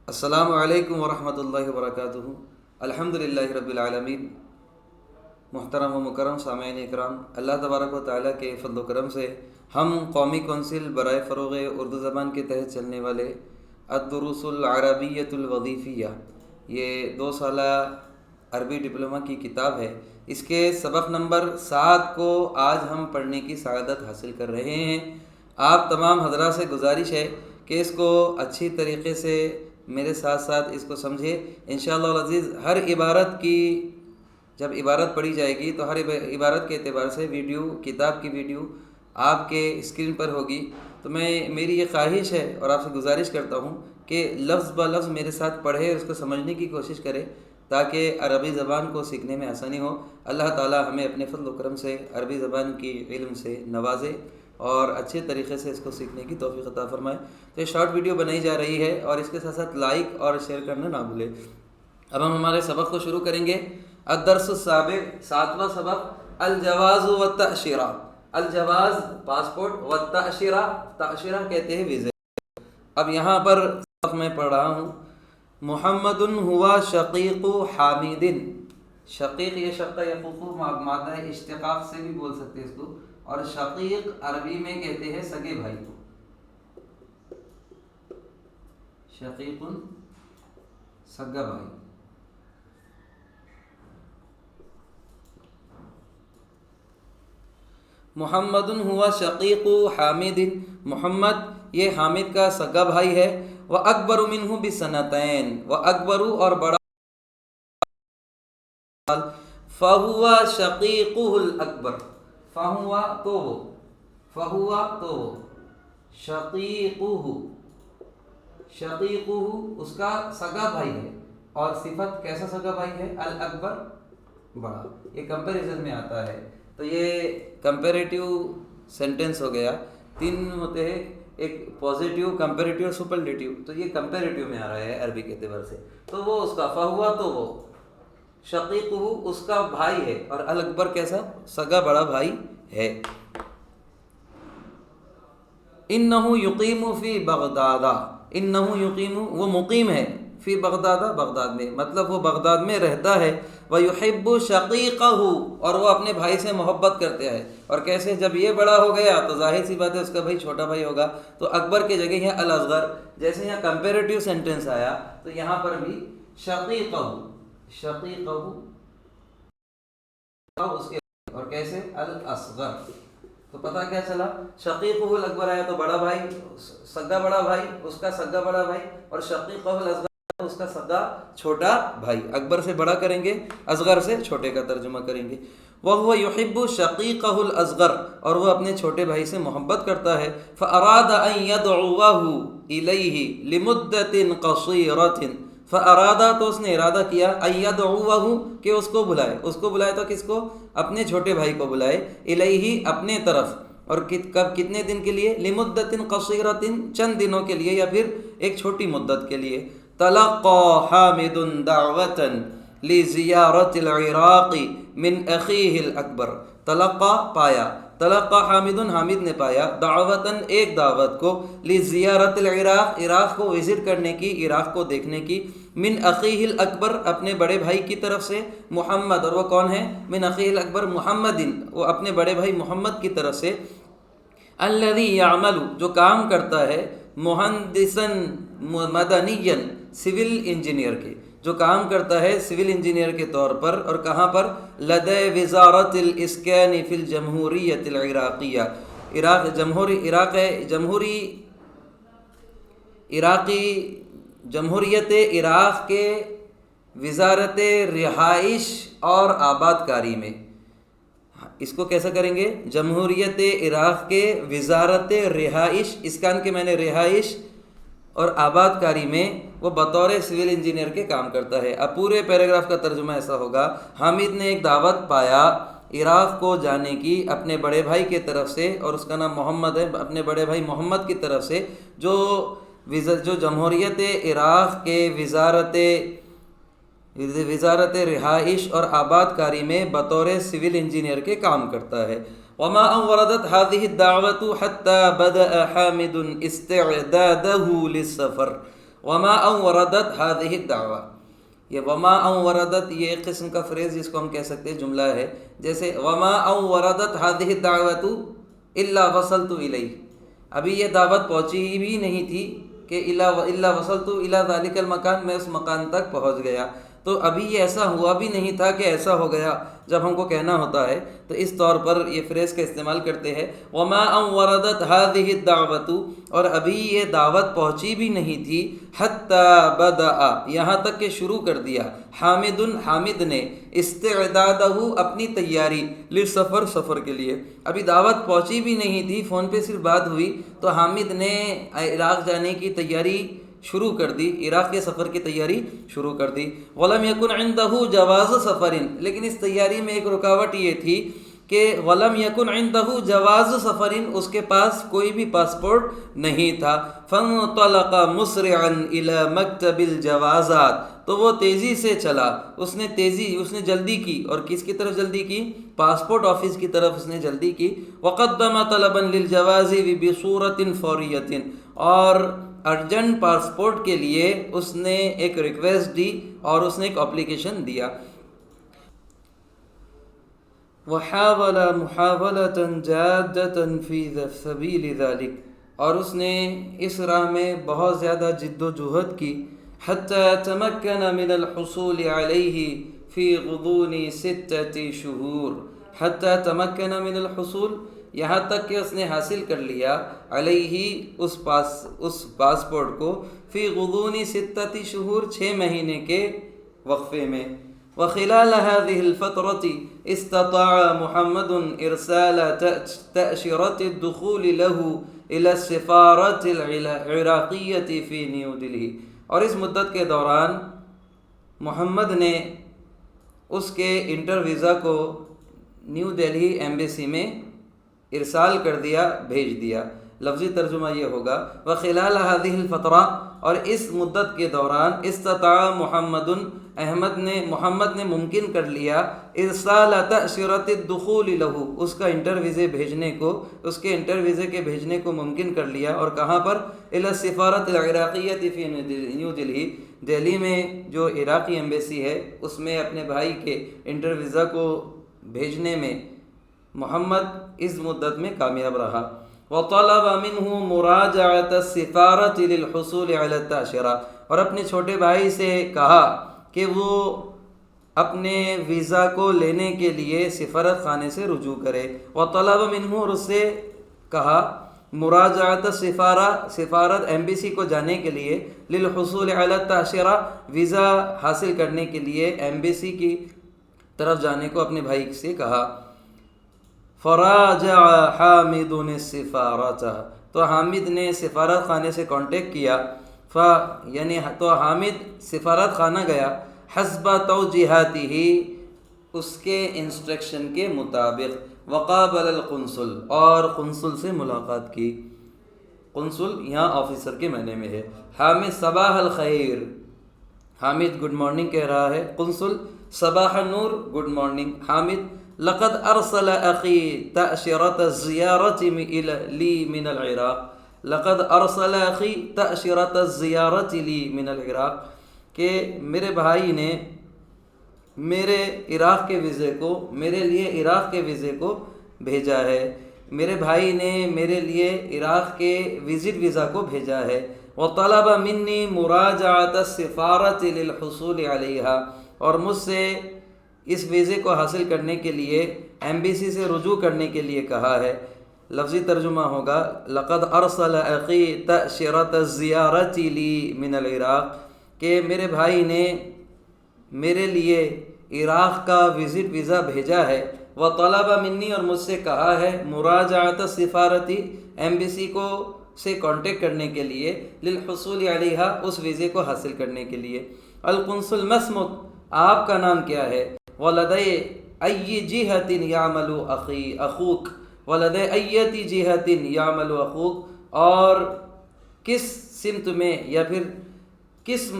السلام علیکم ورحمۃ اللہ وبرکاتہ۔ الحمد للہ رب العالمین۔ محترم و مکرم سامعین اکرام، اللہ تبارک و تعالیٰ کے فضل و کرم سے ہم قومی کونسل برائے فروغ اردو زبان کے تحت چلنے والے الدروس العربیۃ الوظیفیہ، یہ 2 سالہ عربی ڈپلومہ کی کتاب ہے، اس کے سبق نمبر 7 کو آج ہم پڑھنے کی سعادت حاصل کر رہے ہیں۔ آپ تمام حضرات سے گزارش ہے کہ اس کو اچھی طریقے سے میرے ساتھ ساتھ اس کو سمجھے۔ انشاءاللہ العزیز ہر عبارت کی جب عبارت پڑھی جائے گی تو ہر عبارت کے اعتبار سے کتاب کی ویڈیو آپ کے اسکرین پر ہوگی، تو میری یہ خواہش ہے اور آپ سے گزارش کرتا ہوں کہ لفظ بہ لفظ میرے ساتھ پڑھے، اس کو سمجھنے کی کوشش کرے تاکہ عربی زبان کو سیکھنے میں آسانی ہو۔ اللہ تعالی ہمیں اپنے فضل و کرم سے عربی زبان کی علم سے نوازے اور اچھے طریقے سے اس کو سیکھنے کی توفیق عطا فرمائے۔ تو یہ شارٹ ویڈیو بنائی جا رہی ہے اور اس کے ساتھ ساتھ لائک اور شیئر کرنا نہ بھولے۔ اب ہم ہمارے سبق کو شروع کریں گے۔ الدرس السابع، 7واں سبق، الجواز والتأشیرہ۔ الجواز پاسپورٹ، والتأشیرہ تأشیرہ کہتے ہیں ویزے۔ اب یہاں پر سبق میں پڑھ رہا ہوں، محمد ہوا شقیق حامد۔ شقیق، یہ شقہ یفوق مادہ اشتقاق سے بھی بول سکتے ہیں اس کو، اور شقیق عربی میں کہتے ہیں سگے بھائی کو۔ شقیق سگا بھائی۔ محمد ہوا شقیق حامد، محمد یہ حامد کا سگا بھائی ہے۔ وَأَكْبَرُ مِنْهُ بِسَنَتَيْن، وَأَكْبَرُ اور بڑا، فَهُوَ شَقِيقُهُ الْأَكْبَرُ، فَهُوَ تو وہ، شقیقُهُ اس کا سگا بھائی ہے، اور صفت کیسا سگا بھائی ہے؟ الاکبر، بڑا۔ یہ کمپیریزن میں آتا ہے، تو یہ کمپیریٹیو سینٹنس ہو گیا۔ 3 ہوتے ہیں، ایک پازیٹیو، کمپیریٹیو اور سپرلیٹیو، تو یہ کمپیریٹیو میں آ رہا ہے عربی کے اعتبار سے۔ تو وہ اس کا فہوا تو وہ، شقیقہ اس کا بھائی ہے، اور الاکبر کیسا؟ سگا بڑا بھائی ہے۔ انہ یقیم فی بغداد، انہ یقیم وہ مقیم ہے، فی بغداد بغداد میں، مطلب وہ بغداد میں رہتا ہے۔ ویحب شقیقہ اور وہ اپنے بھائی سے محبت کرتے ہیں۔ اور کیسے؟ جب یہ بڑا ہو گیا تو ظاہر سی بات ہے اس کا بھائی چھوٹا بھائی ہوگا، تو اکبر کی جگہ ہے الاصغر۔ جیسے یہاں کمپیریٹیو سینٹنس آیا تو یہاں پر بھی شقیقہ اس کے، اور کیسے؟ الاصغر۔ تو پتہ کیا چلا؟ شقیقہ الاکبر آیا تو بڑا بھائی، سگا بڑا بھائی، اس کا سگا بڑا بھائی، اور شقیقہ الاصغر اس کا سگا چھوٹا بھائی۔ اکبر سے بڑا کریں گے، اصغر سے چھوٹے کا ترجمہ کریں گے۔ وَهُوَ يُحِبُّ شَقِيقَهُ الْأَصْغَرَ اور وہ اپنے چھوٹے بھائی سے محبت کرتا ہے۔ فَأَرَادَ أَن يَدْعُوَهُ إِلَيْهِ لِمُدَّةٍ قَصِيرَةٍ فَأَرَادَ تو اس نے ارادہ کیا، أَن يَدْعُوَهُ کہ اس کو بلائے، اس کو بلائے تو کس کو؟ اپنے چھوٹے بھائی کو بلائے، إِلَيْهِ اپنے طرف، اور کب؟ کتنے دن کے لیے؟ لِمُدَّةٍ قَصِيرَةٍ چند دنوں کے لیے، یا پھر ایک چھوٹی مدت کے لیے۔ تلقى حامد دعوة لزيارة العراق من أخيه الأكبر، تلقى پایا، تلقى حامد حامد نے پایا، دعوتاً ایک دعوت کو، لزیارت العراق عراق کو وزٹ کرنے کی، عراق کو دیکھنے کی، من اخیہ الاکبر اپنے بڑے بھائی کی طرف سے، محمد اور وہ کون ہے؟ من اخیہ الاکبر محمد وہ اپنے بڑے بھائی محمد کی طرف سے، الذی یعمل جو کام کرتا ہے، مہندسا مدنیا سول انجینئر کے، جو کام کرتا ہے سول انجینئر کے طور پر، اور کہاں پر؟ لدے وزارت الاسکان فی الجمہوریت العراقیہ، جمہوریت عراق کے وزارت رہائش اور آباد کاری میں۔ اس کو کیسا کریں گے؟ جمہوریت عراق کے وزارت رہائش، اسکان کے معنی رہائش اور آباد کاری میں وہ بطور سول انجینئر کے کام کرتا ہے۔ اب پورے پیراگراف کا ترجمہ ایسا ہوگا، حامد نے ایک دعوت پایا عراق کو جانے کی اپنے بڑے بھائی کی طرف سے، اور اس کا نام محمد ہے، اپنے بڑے بھائی محمد کی طرف سے، جو جمہوریت عراق کے وزارت رہائش اور آباد کاری میں بطور سول انجینئر کے کام کرتا ہے۔ وما ان وردت هذه الدعوة حتى بدأ حامد استعداده للسفر، وما ان وردت هذه الدعوة، یہ وما ان وردت یہ ایک قسم کا فریز جس کو ہم کہہ سکتے ہیں جملہ ہے، جیسے وما ان وردت هذه الدعوة الا وصلت الیہ، ابھی یہ دعوت پہنچی بھی نہیں تھی کہ الا وصلت الی ذلک المکان، میں اس مکان تک پہنچ گیا، تو ابھی یہ ایسا ہوا بھی نہیں تھا کہ ایسا ہو گیا جب ہم کو کہنا ہوتا ہے تو اس طور پر یہ فریز کا استعمال کرتے ہیں وما ان وردت هذه الدعوة، اور ابھی یہ دعوت پہنچی بھی نہیں تھی حتی بدأ، یہاں تک کہ شروع کر دیا حامد، حامد نے استعدادہ، اپنی تیاری للسفر، سفر کے لیے، ابھی دعوت پہنچی بھی نہیں تھی، فون پہ صرف بات ہوئی تو حامد نے عراق جانے کی تیاری شروع کر دی، عراق کے سفر کی تیاری شروع کر دی۔ ولم یکن عندہ جواز سفر، لیکن اس تیاری میں ایک رکاوٹ یہ تھی کہ ولم یکن عندہ جواز سفر، اس کے پاس کوئی بھی پاسپورٹ نہیں تھا۔ فانطلق مسرعا الی مکتب الجوازات، تو وہ تیزی سے چلا، اس نے جلدی کی، اور کس کی طرف جلدی کی؟ پاسپورٹ آفس کی طرف اس نے جلدی کی۔ وقدم طلبا للجواز بصورت فوریۃ، اور ارجنٹ پاسپورٹ کے لیے اس نے ایک ریکویسٹ دی اور اس نے ایک اپلیکیشن دیا۔ وحاول محاولة جادة في سبيل ذلك، اور اس نے اس راہ میں بہت زیادہ جد و جہد کی، حتى تمكن من الحصول عليه في غضون 6 شهور، حتى تمكن من الحصول، یہاں تک کہ اس نے حاصل کر لیا علیہ اس پاسپورٹ کو، فی غضون 6 شہور، 6 مہینے کے وقفے میں۔ وخلال هذه الفترة استطاع محمد ارسال تأشيرة الدخول له الى السفارة العراقية في نیو دہلی، اور اس مدت کے دوران محمد نے اس کے انٹر ویزا کو نیو دہلی ایمبیسی میں ارسال کر دیا، بھیج دیا۔ لفظی ترجمہ یہ ہوگا وخلال هذه الفترہ، اور اس مدت کے دوران استطاع محمد نے ممکن کر لیا ارسال تأشیرۃ الدخول له، اس کا انٹر ویزے بھیجنے کو، اس کے انٹر ویزے کے بھیجنے کو ممکن کر لیا، اور کہاں پر؟ الی السفارۃ العراقیۃ فی نیو دہلی، دہلی میں جو عراقی ایمبیسی ہے اس میں اپنے بھائی کے انٹر ویزا کو بھیجنے میں محمد اس مدت میں کامیاب رہا۔ وطلب منه مراجعة السفارة للحصول على التأشيرة، اور اپنے چھوٹے بھائی سے کہا کہ وہ اپنے ویزا کو لینے کے لیے سفارت خانے سے رجوع کرے۔ وطلب منه، اور اس سے کہا مراجعة السفارة، سفارت ایمبیسی کو جانے کے لیے، للحصول على التأشيرة، ویزا حاصل کرنے کے لیے ایمبیسی کی طرف جانے کو اپنے بھائی سے کہا۔ فراجع حامد السفارۃ، تو حامد نے سفارت خانے سے کانٹیکٹ کیا، تو حامد سفارت خانہ گیا، حسب توجیہاتہ، اس کے انسٹرکشن کے مطابق، وقابل القنصل، اور قنصل سے ملاقات کی۔ قنصل یہاں آفیسر کے معنی میں ہے۔ حامد صباح الخیر، حامد گڈ مارننگ کہہ رہا ہے، قنصل صباح النور، گڈ مارننگ۔ حامد لقد ارسل اخی تأشیرۃ الزیارۃ لی من العراق، لقد ارسل اخی تأشیرۃ الزیارۃ لی من العراق، کہ میرے بھائی نے میرے عراق کے ویزے کو، میرے لیے عراق کے ویزے کو بھیجا ہے، میرے بھائی نے میرے لیے عراق کے وزٹ ویزا کو بھیجا ہے۔ وطلب منی مراجعۃ السفارۃ للحصول علیہا، اور مجھ سے اس ویزے کو حاصل کرنے کے لیے ایمبیسی سے رجوع کرنے کے لیے کہا ہے۔ لفظی ترجمہ ہوگا لقد ارسل اخی تأشیرۃ الزیارۃ لی من العراق، کہ میرے بھائی نے میرے لیے عراق کا وزٹ ویزا بھیجا ہے۔ وطلب منی، اور مجھ سے کہا ہے مراجعۃ السفارۃ، ایمبیسی کو سے کانٹیکٹ کرنے کے لیے، للحصول علیہا، اس ویزے کو حاصل کرنے کے لیے۔ القنصل ما اسمک، آپ کا نام کیا ہے؟ ولدی ای جہۃ یعمل اخوک، ولدی ایتی جہۃ یعمل اخوک، اور کس سمت میں یا پھر کس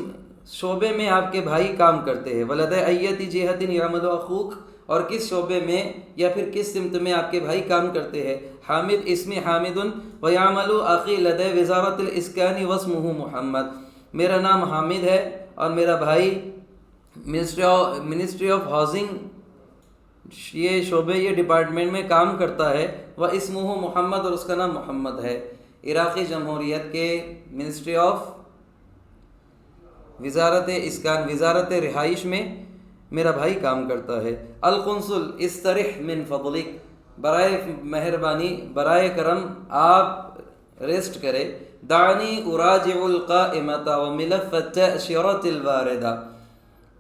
شعبے میں آپ کے بھائی کام کرتے ہیں؟ ولدی ایتی جہۃ یعمل اخوک، اور کس شعبے میں یا پھر کس سمت میں آپ کے بھائی کام کرتے ہیں؟ حامد اسمی حامد، ویعمل اخی لدی وزارت الاسکان واسمہ محمد، میرا نام حامد ہے اور میرا بھائی منسٹری آف ہاؤسنگ یہ شعبے یہ ڈپارٹمنٹ میں کام کرتا ہے، وہ اسمہ محمد اور اس کا نام محمد ہے۔ عراقی جمہوریت کے منسٹری آف وزارت اسکان وزارت رہائش میں میرا بھائی کام کرتا ہے۔ القنصل استرح من فضلک، برائے مہربانی برائے کرم آپ ریسٹ کرے۔ دعنی اراجع القائمۃ وملف التأشیرۃ الواردہ،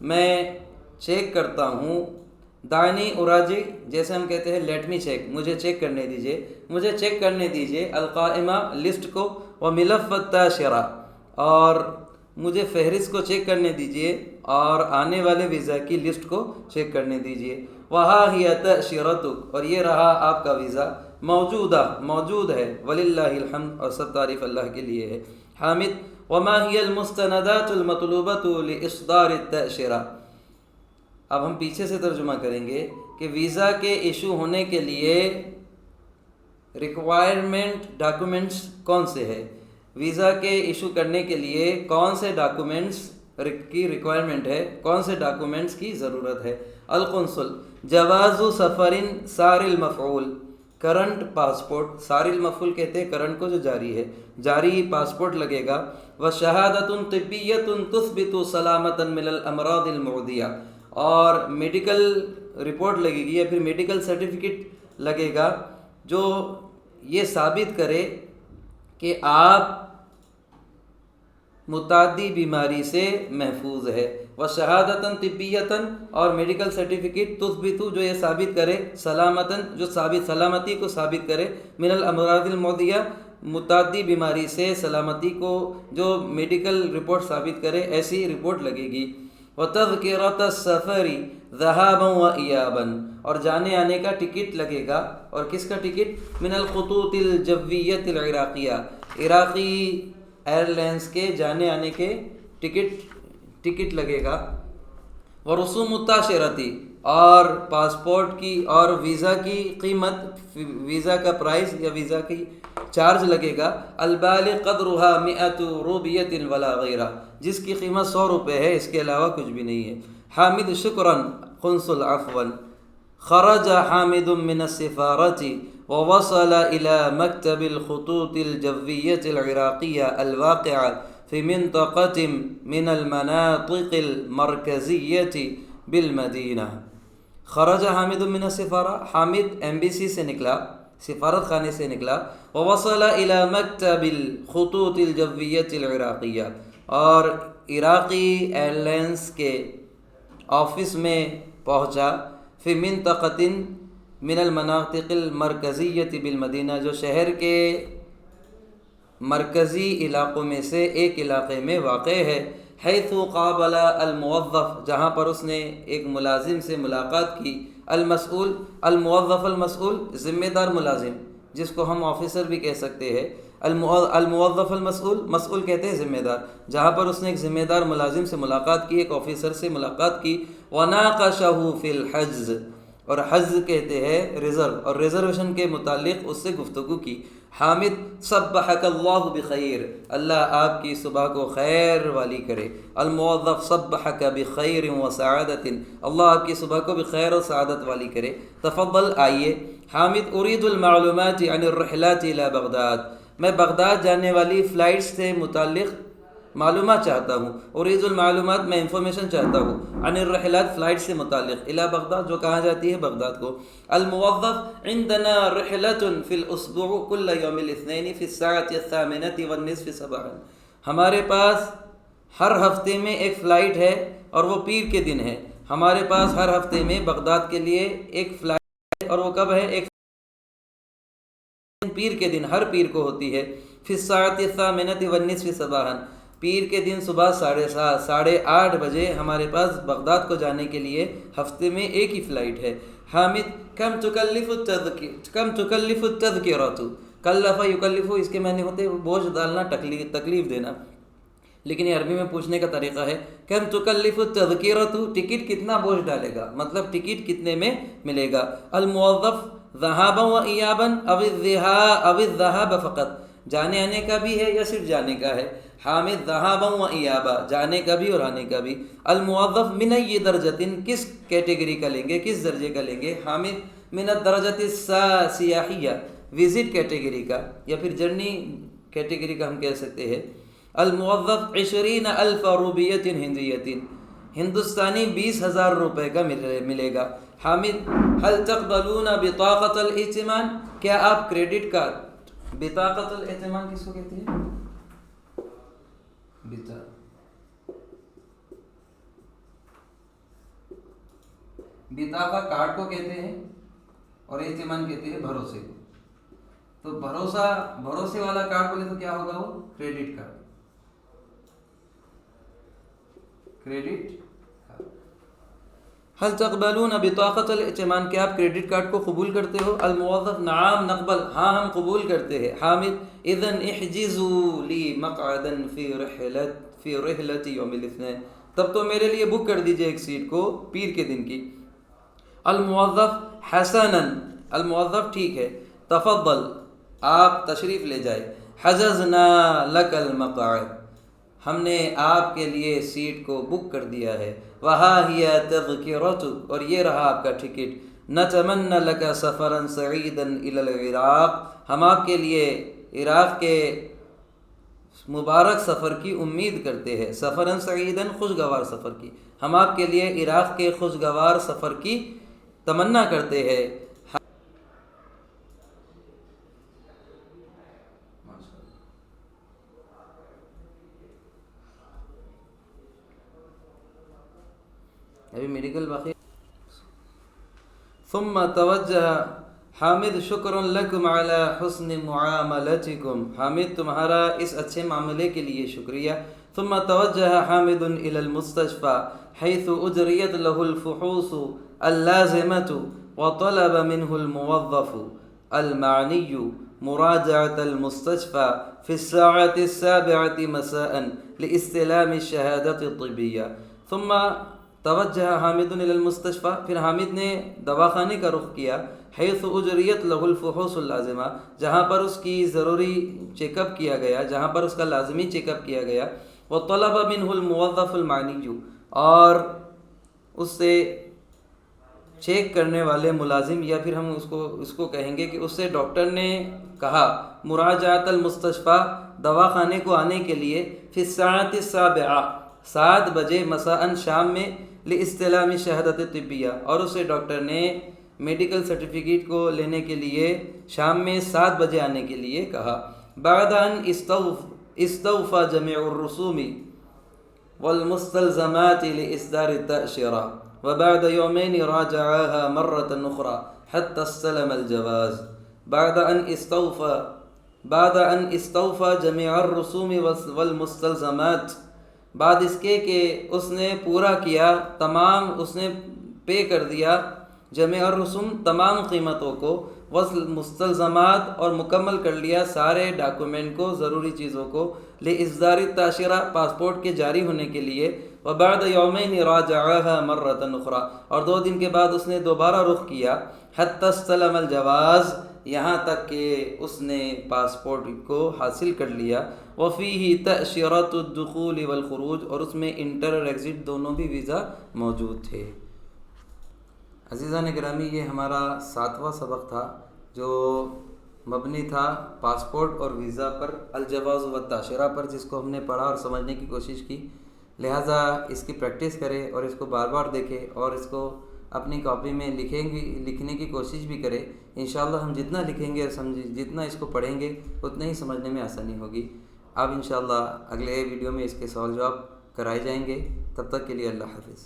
میں چیک کرتا ہوں۔ دعنی اراجع جیسے ہم کہتے ہیں لیٹ می چیک، مجھے چیک کرنے دیجئے، مجھے چیک کرنے دیجئے القائمہ لسٹ کو، وملف التأشیرہ اور مجھے فہرست کو چیک کرنے دیجئے اور آنے والے ویزا کی لسٹ کو چیک کرنے دیجئے۔ وہاں ہی تأشیرتک، اور یہ رہا آپ کا ویزا، موجود ہے، وللہ الحمد، اور سب تعریف اللہ کے لیے ہے۔ حامد وما هي المستندات المطلوبة لإصدار التأشیرہ، اب ہم پیچھے سے ترجمہ کریں گے کہ ویزا کے ایشو ہونے کے لیے ریکوائرمنٹ ڈاکومنٹس کون سے ہے، ویزا کے ایشو کرنے کے لیے کون سے ڈاکومنٹس کی ریکوائرمنٹ ہے، کون سے ڈاکومنٹس کی ضرورت ہے۔ القنصل جواز سفر سار المفعول، کرنٹ پاسپورٹ، سار المفعول کہتے ہیں کرنٹ کو جو جاری ہے، جاری پاسپورٹ لگے گا۔ وشہادۃ طبیۃ تثبت سلامۃ من الامراض المعدیہ، اور میڈیکل رپورٹ لگے گی یا پھر میڈیکل سرٹیفکیٹ لگے گا جو یہ ثابت کرے کہ آپ متعدی بیماری سے محفوظ ہے۔ وشہادۃ طبیۃ، اور میڈیکل سرٹیفکیٹ تثبت جو یہ ثابت کرے، سلامتی کو ثابت کرے، من الامراض المعدیہ متعدی بیماری سے سلامتی کو جو میڈیکل رپورٹ ثابت کرے، ایسی رپورٹ لگے گی۔ وتذکرۃ السفر ذہابا وایابا، اور جانے آنے کا ٹکٹ لگے گا، اور کس کا ٹکٹ؟ من الخطوط الجویۃ العراقیہ، عراقی ایئر لائنس کے جانے آنے کے ٹکٹ لگے گا۔ ورسوم التاشرتی، اور پاسپورٹ کی اور ویزا کی قیمت، ویزا کا پرائز یا ویزا کی چارج لگے گا۔ البالغ قدرها 100 روبیۃ ولا غیرہ، جس کی قیمت 100 روپے ہے، اس کے علاوہ کچھ بھی نہیں ہے۔ حامد شکراً قنصل عفوا، خرج حامد من السفارة ووصل إلى مكتب الخطوط الجوية العراقية الواقعة في منطقة من المناطق المركزية بالمدينة۔ خرج حامد من السفارة، حامد ایمبیسی سے نکلا، سفارت خانے سے نکلا۔ ووصل إلى مكتب الخطوط الجوية العراقية، اور عراقی ایئر لائنس کے آفس میں پہنچا۔ فی منطقۃ من المناطق المرکزیۃ بالمدینہ، جو شہر کے مرکزی علاقوں میں سے ایک علاقے میں واقع ہے۔ حیث قابل الموظف، جہاں پر اس نے ایک ملازم سے ملاقات کی۔ المسئول، الموظف المسئول، ذمہ دار ملازم، جس کو ہم آفیسر بھی کہہ سکتے ہیں۔ الموظف المسئول، مسئول کہتے ہیں ذمہ دار، جہاں پر اس نے ایک ذمہ دار ملازم سے ملاقات کی، ایک آفیسر سے ملاقات کی۔ وناقشہ فی الحجز، اور حجز کہتے ہیں ریزرو، اور ریزرویشن کے متعلق اس سے گفتگو کی۔ حامد صبحک اللہ بخیر، اللہ آپ کی صبح کو خیر والی کرے۔ الموظف صبحک بخیر وسعادت، اللہ آپ کی صبح کو بخیر اور سعادت والی کرے۔ تفضل، آئیے۔ حامد اريد المعلومات عن الرحلات الى بغداد، میں بغداد جانے والی فلائٹس سے متعلق معلومات چاہتا ہوں۔ اريد المعلومات، میں انفارمیشن چاہتا ہوں، عن الرحلات، فلائٹ سے متعلق، الى بغداد، جو کہاں جاتی ہے؟ بغداد کو۔ الموظف عندنا رحلة في الاسبوع كل يوم الاثنين في الساعة 8:30 صباحا، ہمارے پاس ہر ہفتے میں ایک فلائٹ ہے اور وہ پیر کے دن ہے۔ ہمارے پاس ہر ہفتے میں بغداد کے لیے ایک فلائٹ ہے، اور وہ کب ہے؟ ایک پیر کے دن، ہر پیر کو ہوتی ہے۔ فی الساعة 8:30 صباحا، پیر کے دن صبح 7:30 بجے ہمارے پاس بغداد کو جانے کے لیے ہفتے میں ایک ہی فلائٹ ہے۔ حامد کم تکلف التذکرۃ، کلف یکلف، اس کے معنی ہوتے ہیں بوجھ ڈالنا، تکلیف دینا، لیکن یہ عربی میں پوچھنے کا طریقہ ہے۔ کم تکلف التذکرۃ، ٹکٹ کتنا بوجھ ڈالے گا، مطلب ٹکٹ کتنے میں ملے گا۔ الموظف ذهابا وایابا او الذهاب فقط، جانے آنے کا بھی ہے یا صرف جانے کا ہے؟ حامد ذہابا و ایابا، جانے کا بھی اور آنے کا بھی۔ الموظف من ای درجتن، کس کیٹیگری کا لیں گے، کس درجے کا لیں گے؟ حامد من الدرجۃ السیاحیہ، وزٹ کیٹیگری کا یا پھر جرنی کیٹیگری کا ہم کہہ سکتے ہیں۔ الموظف 20,000 روبیۃ ہندیۃ، ہندوستانی 20,000 روپے کا ملے گا۔ حامد هل تقبلون بطاقۃ الائتمان، کیا آپ کریڈٹ کارڈ، بطاقۃ الائتمان کس کو کہتے ہیں؟ بطاقہ کارڈ کو کہتے ہیں اور ائتمان کہتے ہیں بھروسے کو۔ تو بھروسے والا کارڈ بولے تو کیا ہوگا؟ وہ کریڈٹ کارڈ، کریڈٹ کارڈ۔ حل تقبلون بطاقۃ الائتمان، کیا آپ کریڈٹ کارڈ کو قبول کرتے ہو؟ الموظف نعم نقبل، ہاں ہم قبول کرتے ہیں۔ حامد اذن احجزوا لی مقعدا فی رحلۃ یوم الاثنین، تب تو میرے لیے بک کر دیجئے ایک سیٹ کو پیر کے دن کی۔ الموظف حسنا، الموظف ٹھیک ہے، تفضل آپ تشریف لے جائے۔ حجزنا لک المقعد، ہم نے آپ کے لیے سیٹ کو بک کر دیا ہے۔ وہا ہی تذکرتک، اور یہ رہا آپ کا ٹکٹ۔ نتمنى لک سفرا سعیدا الی العراق، ہم آپ کے لیے عراق کے مبارک سفر کی امید کرتے ہیں۔ سفرا سعیدا، خوشگوار سفر کی، ہم آپ کے لیے عراق کے خوشگوار سفر کی تمنا کرتے ہیں۔ ابھی میڈیکل باقی۔ ثم توجہ حامد شکر لکم علی حسن معاملتکم، حامد تمہارا اس اچھے معاملے کے لیے شکریہ۔ ثم توجہ حامد الی المستشفى حيث اجریت له الفحوص اللازمة وطلب منه الموظف المعني مراجعة المستشفى في الساعة 7 مساء لاستلام الشهادة الطبية۔ ثم توجہ حامد الی المستشفى، پھر حامد نے دواخانے کا رخ کیا۔ حیث اجریت له الفحوص اللازمہ، جہاں پر اس کی ضروری چیک اپ کیا گیا، جہاں پر اس کا لازمی چیک اپ کیا گیا۔ وطلب منه الموظف المعني، اور اس سے چیک کرنے والے ملازم، یا پھر ہم اس کو کہیں گے کہ اس سے ڈاکٹر نے کہا مراجعۃ المستشفى، دواخانے کو آنے کے لیے، فی الساعۃ 7 بجے مساء، شام میں، لاستلام شہادت طبیہ، اور اسے ڈاکٹر نے میڈیکل سرٹیفکیٹ کو لینے کے لیے شام میں 7 بجے آنے کے لیے کہا۔ بعد ان استوفى جميع الرسوم والمستلزمات لإصدار التأشيرة، وبعد يومين راجعها مرة أخرى حتى استلم الجواز۔ بعد ان استوفى جميع الرسوم والمستلزمات، بعد اس کے کہ اس نے پورا کیا تمام، اس نے پے کر دیا جميع الرسوم تمام قیمتوں کو، والمستلزمات اور مکمل کر لیا سارے ڈاکومنٹ کو، ضروری چیزوں کو، لإصدار التأشيرة پاسپورٹ کے جاری ہونے کے لیے۔ وبعد يومين راجعها مرة أخرى، اور 2 دن کے بعد اس نے دوبارہ رخ کیا، حتى استلم الجواز، یہاں تک کہ اس نے پاسپورٹ کو حاصل کر لیا۔ وفيه تأشيرة الدخول والخروج، اور اس میں انٹر اور ایگزٹ دونوں بھی ویزا موجود تھے۔ عزیزان گرامی، یہ ہمارا 7واں سبق تھا جو مبنی تھا پاسپورٹ اور ویزا پر، الجواز والتأشیرہ پر، جس کو ہم نے پڑھا اور سمجھنے کی کوشش کی۔ لہٰذا اس کی پریکٹس کرے اور اس کو بار بار دیکھے اور اس کو اپنی کاپی میں لکھنے کی کوشش بھی کرے۔ انشاءاللہ ہم جتنا لکھیں گے اور جتنا اس کو پڑھیں گے اتنا ہی سمجھنے میں آسانی ہوگی۔ اب انشاءاللہ اگلے ویڈیو میں اس کے سوال جواب کرائے جائیں گے۔ تب تک کے لیے اللہ حافظ۔